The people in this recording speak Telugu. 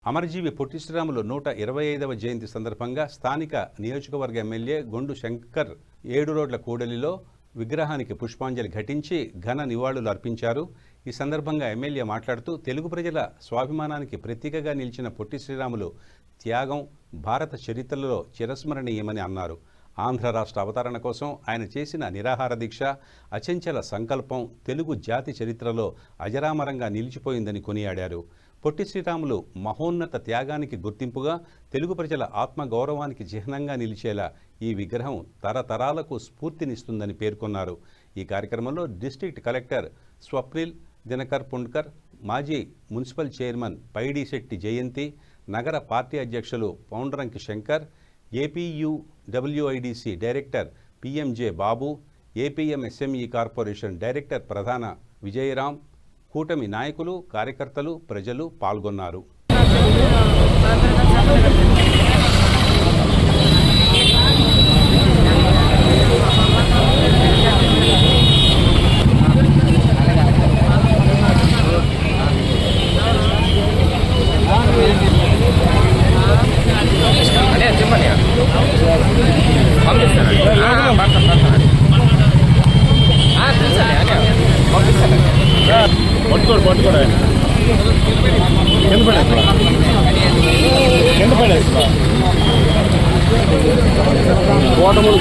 అమరజీవి పొట్టి శ్రీరాములు 125వ జయంతి సందర్భంగా స్థానిక నియోజకవర్గ ఎమ్మెల్యే గొండు శంకర్ 7 రోడ్ల కూడలిలో విగ్రహానికి పుష్పాంజలి ఘటించి ఘన నివాళులు అర్పించారు. ఈ సందర్భంగా ఎమ్మెల్యే మాట్లాడుతూ తెలుగు ప్రజల స్వాభిమానానికి ప్రతీకగా నిలిచిన పొట్టి శ్రీరాములు త్యాగం భారత చరిత్రలో చిరస్మరణీయమని అన్నారు. ఆంధ్ర రాష్ట్ర అవతరణ కోసం ఆయన చేసిన నిరాహార దీక్ష, అచంచల సంకల్పం తెలుగు జాతి చరిత్రలో అజరామరంగా నిలిచిపోయిందని కొనియాడారు. పొట్టి శ్రీరాములు మహోన్నత త్యాగానికి గుర్తింపుగా తెలుగు ప్రజల ఆత్మగౌరవానికి చిహ్నంగా నిలిచేలా ఈ విగ్రహం తరతరాలకు స్ఫూర్తినిస్తుందని పేర్కొన్నారు. ఈ కార్యక్రమంలో డిస్ట్రిక్ట్ కలెక్టర్ స్వప్నిల్ దినకర్ పుండ్కర్, మాజీ మున్సిపల్ చైర్మన్ పైడిశెట్టి జయంతి, నగర పార్టీ అధ్యక్షులు పౌండ్రంకి శంకర్, ఏపీయూడబ్ల్యూఐడిసి డైరెక్టర్ పిఎంజే బాబు, ఏపీఎంఎస్ఎంఈ కార్పొరేషన్ డైరెక్టర్ ప్రధాన విజయరాం, కూటమి నాయకులు, కార్యకర్తలు, ప్రజలు పాల్గొన్నారు. ఓటములు